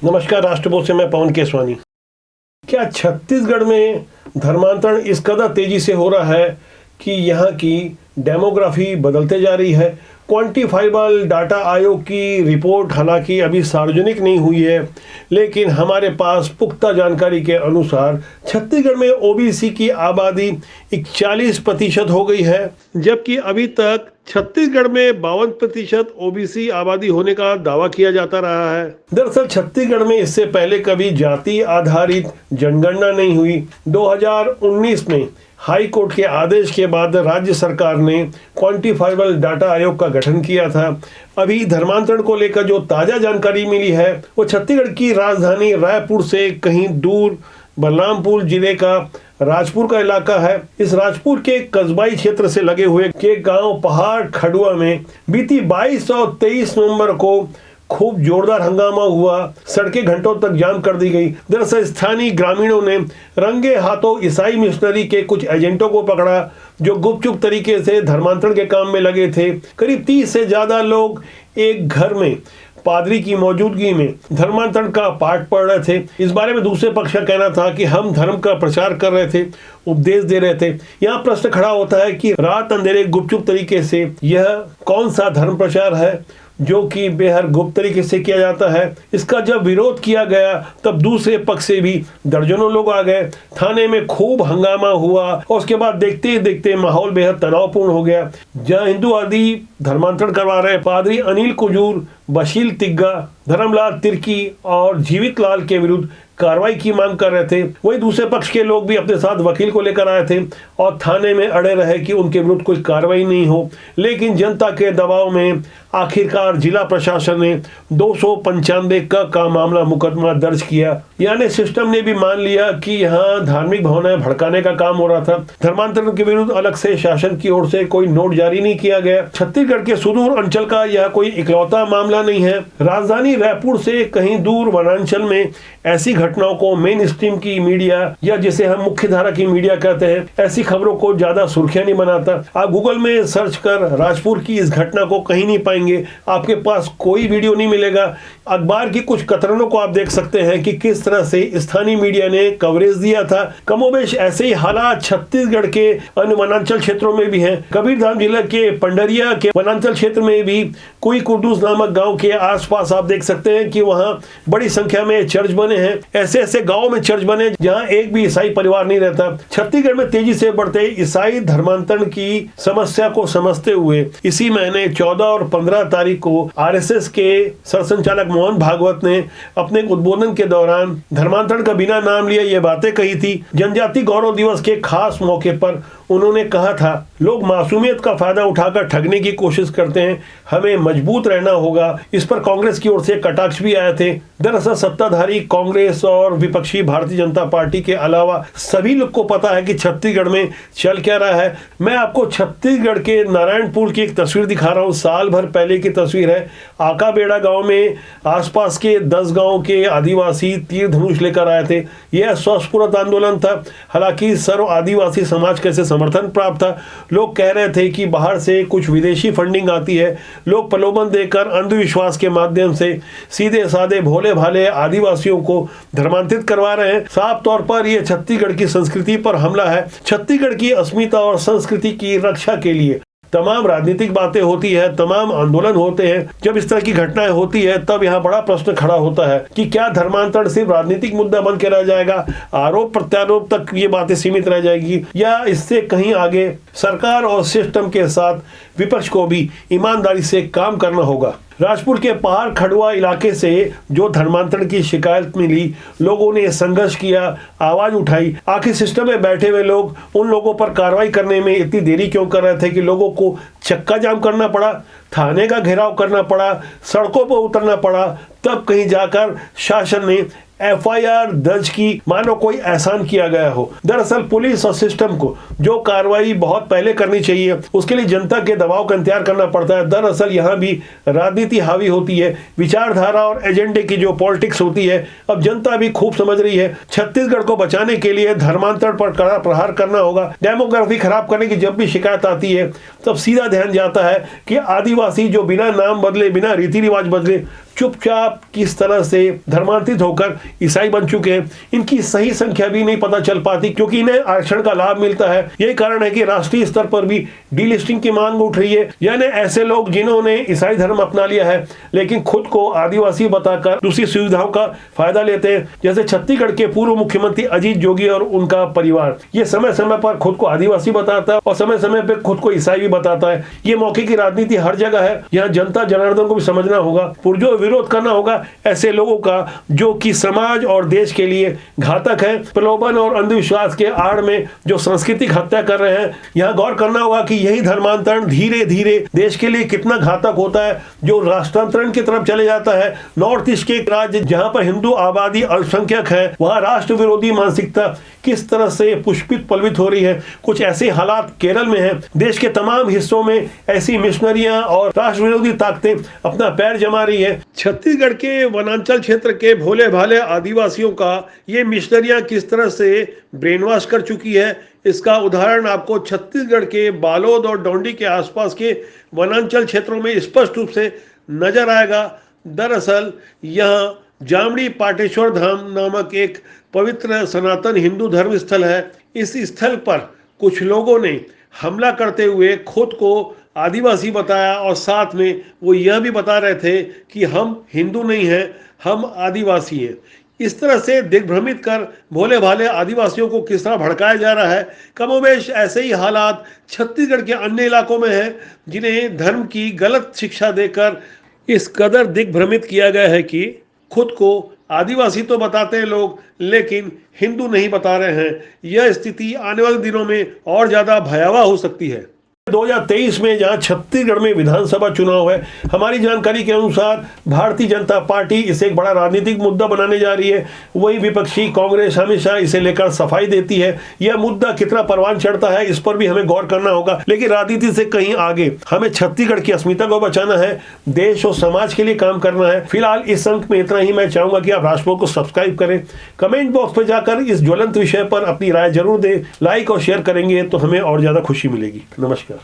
नमस्कार, राष्ट्रबोध से मैं पवन केसवानी। क्या छत्तीसगढ़ में धर्मांतरण इस कदर तेजी से हो रहा है कि यहाँ की डेमोग्राफी बदलते जा रही है। क्वांटिफाइबल डाटा आयोग की रिपोर्ट हालांकि अभी सार्वजनिक नहीं हुई है, लेकिन हमारे पास पुख्ता जानकारी के अनुसार छत्तीसगढ़ में ओबीसी की आबादी 41% हो गई है, जबकि अभी तक छत्तीसगढ़ में 52% ओबीसी आबादी होने का दावा किया जाता रहा है। दरअसल छत्तीसगढ़ में इससे पहले कभी जाति आधारित जनगणना नहीं हुई। 2019 में हाई कोर्ट के आदेश के बाद राज्य सरकार ने क्वांटिफाइबल डाटा आयोग का गठन किया था। अभी धर्मांतरण को लेकर जो ताजा जानकारी मिली है वो छत्तीसगढ़ की राजधानी रायपुर से कहीं दूर बलरामपुर जिले का राजपुर का इलाका है। इस राजपुर के कस्बाई क्षेत्र से लगे हुए के गांव पहाड़ खडुआ में बीती 22 और 23 नवंबर को खूब जोरदार हंगामा हुआ। सड़कें घंटों तक जाम कर दी गई। दरअसल स्थानीय ग्रामीणों ने रंगे हाथों ईसाई मिशनरी के कुछ एजेंटों को पकड़ा जो गुपचुप तरीके से धर्मांतरण के काम में लगे थे। करीब 30 से ज्यादा लोग एक घर में पादरी की मौजूदगी में धर्मांतरण का पाठ पढ़ रहे थे। इस बारे में दूसरे पक्ष का कहना था कि हम धर्म का प्रचार कर रहे थे, उपदेश दे रहे थे। यहाँ प्रश्न खड़ा होता है कि रात अंधेरे गुपचुप तरीके से यह कौन सा धर्म प्रचार है जो कि बेहद गुप्त तरीके से किया जाता है। इसका जब विरोध किया गया तब दूसरे पक्ष से भी दर्जनों लोग आ गए। थाने में खूब हंगामा हुआ और उसके बाद देखते ही देखते माहौल बेहद तनावपूर्ण हो गया। जहां हिंदू आदि धर्मांतरण करवा रहे पादरी अनिल कुजूर, बशील तिग्गा, धर्मलाल तिर्की और जीवित लाल के विरुद्ध कार्रवाई की मांग कर रहे थे, वही दूसरे पक्ष के लोग भी अपने साथ वकील को लेकर आए थे और थाने में अड़े रहे कि उनके विरुद्ध कोई कार्रवाई नहीं हो। लेकिन जनता के दबाव में आखिरकार जिला प्रशासन ने 295 का मामला मुकदमा दर्ज किया। यानी सिस्टम ने भी मान लिया कि यहाँ धार्मिक भावनाएं भड़काने का काम हो रहा था। धर्मांतरण के विरुद्ध अलग से शासन की ओर से कोई नोट जारी नहीं किया गया। छत्तीसगढ़ के सुदूर अंचल का यह कोई इकलौता मामला नहीं है। राजधानी रायपुर से कहीं दूर वनांचल में ऐसी घटनाओं को मेन स्ट्रीम की मीडिया या जिसे हम मुख्य धारा की मीडिया कहते हैं, ऐसी खबरों को ज्यादा सुर्खियां नहीं बनाता। आप गूगल में सर्च कर राजपुर की इस घटना को कहीं नहीं पाएंगे, आपके पास कोई वीडियो नहीं मिलेगा। अखबार की कुछ कतरनों को आप देख सकते हैं कि किस तरह से स्थानीय मीडिया ने कवरेज दिया था। कमोबेश ऐसे ही हालात छत्तीसगढ़ के अन्य वनांचल क्षेत्रों में भी हैं। कबीरधाम जिले के पंडरिया के वनांचल क्षेत्र में भी कोई कुर्दूस नामक गांव के आसपास आप देख सकते हैं कि वहां बड़ी संख्या में चर्च बने हैं। ऐसे ऐसे गांव में चर्च बने जहां एक भी ईसाई परिवार नहीं रहता। छत्तीसगढ़ में तेजी से बढ़ते ईसाई धर्मांतरण की समस्या को समझते हुए इसी महीने 14 और 15 तारीख को आरएसएस के सरसंचालक मोहन भागवत ने अपने उद्बोधन के दौरान धर्मांतरण का बिना नाम लिए ये बातें कही थी। जनजाति गौरव दिवस के खास मौके पर उन्होंने कहा था, लोग मासूमियत का फायदा उठाकर ठगने की कोशिश करते हैं, हमें मजबूत रहना होगा। इस पर कांग्रेस की ओर से कटाक्ष भी आए थे। दरअसल सत्ताधारी कांग्रेस और विपक्षी भारतीय जनता पार्टी के अलावा सभी लोग को पता है कि छत्तीसगढ़ में चल क्या रहा है। मैं आपको छत्तीसगढ़ के नारायणपुर की एक तस्वीर दिखा रहा हूँ। साल भर पहले की तस्वीर है। आकाबेड़ा गांव में आसपास के 10 गांव के आदिवासी तीर धनुष लेकर आए थे। यह स्वस्फूर्त आंदोलन था। हालांकि सर्व आदिवासी समाज कैसे समर्थन प्राप्त था। लोग कह रहे थे कि बाहर से कुछ विदेशी फंडिंग आती है। लोग प्रलोभन देकर अंधविश्वास के माध्यम से सीधे साधे भोले भाले आदिवासियों को धर्मांतरित करवा रहे हैं। साफ तौर पर यह छत्तीसगढ़ की संस्कृति पर हमला है। छत्तीसगढ़ की अस्मिता और संस्कृति की रक्षा के लिए तमाम राजनीतिक बातें होती है, तमाम आंदोलन होते हैं। जब इस तरह की घटनाएं होती है तब यहाँ बड़ा प्रश्न खड़ा होता है कि क्या धर्मांतरण सिर्फ राजनीतिक मुद्दा बन के रह जाएगा, आरोप प्रत्यारोप तक ये बातें सीमित रह जाएगी, या इससे कहीं आगे सरकार और सिस्टम के साथ विपक्ष को भी ईमानदारी से काम करना होगा। राजपुर के पहाड़ खडुआ इलाके से जो धर्मांतरण की शिकायत मिली, लोगों ने संघर्ष किया, आवाज उठाई। आखिर सिस्टम में बैठे हुए लोग उन लोगों पर कार्रवाई करने में इतनी देरी क्यों कर रहे थे कि लोगों को चक्का जाम करना पड़ा, थाने का घेराव करना पड़ा, सड़कों पर उतरना पड़ा। तब कहीं जाकर शासन ने एफआईआर दर्ज की, मानो कोई एहसान किया गया हो। दरअसल पुलिस और सिस्टम को जो कार्रवाई बहुत पहले करनी चाहिए, उसके लिए जनता के दबाव का इंतजार करना पड़ता है। दरअसल यहाँ भी राजनीति हावी होती है, विचारधारा और एजेंडे की जो पॉलिटिक्स होती है। अब जनता भी खूब समझ रही है। छत्तीसगढ़ को बचाने के लिए धर्मांतरण पर कड़ा प्रहार करना होगा। डेमोग्राफी खराब करने की जब भी शिकायत आती है तब सीधा ध्यान जाता है कि आदिवासी जो बिना नाम बदले, बिना रीति रिवाज बदले चुपचाप किस तरह से धर्मांतरित होकर ईसाई बन चुके हैं। इनकी सही संख्या भी नहीं पता चल पाती क्योंकि इन्हें आरक्षण का लाभ मिलता है। यही कारण है कि राष्ट्रीय स्तर पर भी डीलिस्टिंग की मांग उठ रही है। यानी ऐसे लोग जिन्होंने ईसाई धर्म अपना लिया है लेकिन खुद को आदिवासी बताकर दूसरी सुविधाओं का फायदा लेते हैं, जैसे छत्तीसगढ़ के पूर्व मुख्यमंत्री अजीत जोगी और उनका परिवार। ये समय समय पर खुद को आदिवासी बताता है और समय समय पर खुद को ईसाई भी बताता है। ये मौके की राजनीति हर जगह है। यहाँ जनता जनार्दन को भी समझना होगा, पुरजोर विरोध करना होगा ऐसे लोगों का जो कि समाज और देश के लिए घातक है। प्रलोभन और अंधविश्वास के आड़ में जो सांस्कृतिक हत्या कर रहे हैं, यहाँ गौर करना होगा कि यही धर्मांतरण धीरे धीरे देश के लिए कितना घातक होता है, जो राष्ट्रांतरण की तरफ चले जाता है। नॉर्थ ईस्ट के राज्य जहां पर हिंदू आबादी अल्पसंख्यक है, वहां राष्ट्र विरोधी मानसिकता किस तरह से पुष्पित पल्वित हो रही है। कुछ ऐसे हालात केरल में है। देश के तमाम हिस्सों में ऐसी मिशनरियां और राष्ट्र विरोधी ताकतें अपना पैर जमा रही है। छत्तीसगढ़ के वनांचल क्षेत्र के भोले भाले आदिवासियों का ये मिशनरियां किस तरह से ब्रेन वॉश कर चुकी है, इसका उदाहरण आपको छत्तीसगढ़ के बालोद और डोंडी के आसपास के वनांचल क्षेत्रों में स्पष्ट रूप से नजर आएगा। दरअसल यहाँ जामड़ी पाटेश्वर धाम नामक एक पवित्र सनातन हिंदू धर्म स्थल है। इस स्थल पर कुछ लोगों ने हमला करते हुए खुद को आदिवासी बताया और साथ में वो यह भी बता रहे थे कि हम हिंदू नहीं हैं, हम आदिवासी हैं। इस तरह से दिग्भ्रमित कर भोले भाले आदिवासियों को किस तरह भड़काया जा रहा है। कमोबेश ऐसे ही हालात छत्तीसगढ़ के अन्य इलाकों में हैं, जिन्हें धर्म की गलत शिक्षा देकर इस कदर दिग्भ्रमित किया गया है कि खुद को आदिवासी तो बताते हैं लोग लेकिन हिंदू नहीं बता रहे हैं। यह स्थिति आने वाले दिनों में और ज्यादा भयावह हो सकती है। 2023 में जहां छत्तीसगढ़ में विधानसभा चुनाव है, हमारी जानकारी के अनुसार भारतीय जनता पार्टी इसे एक बड़ा राजनीतिक मुद्दा बनाने जा रही है। वही विपक्षी कांग्रेस हमेशा इसे लेकर सफाई देती है। यह मुद्दा कितना परवान चढ़ता है इस पर भी हमें गौर करना होगा, लेकिन राजनीति से कहीं आगे हमें छत्तीसगढ़ की अस्मिता को बचाना है, देश और समाज के लिए काम करना है। फिलहाल इस अंक में इतना ही। मैं चाहूंगा कि आप राष्ट्रपोल को सब्सक्राइब करें, कमेंट बॉक्स पर जाकर इस ज्वलंत विषय पर अपनी राय जरूर दें। लाइक और शेयर करेंगे तो हमें और ज्यादा खुशी मिलेगी। नमस्कार।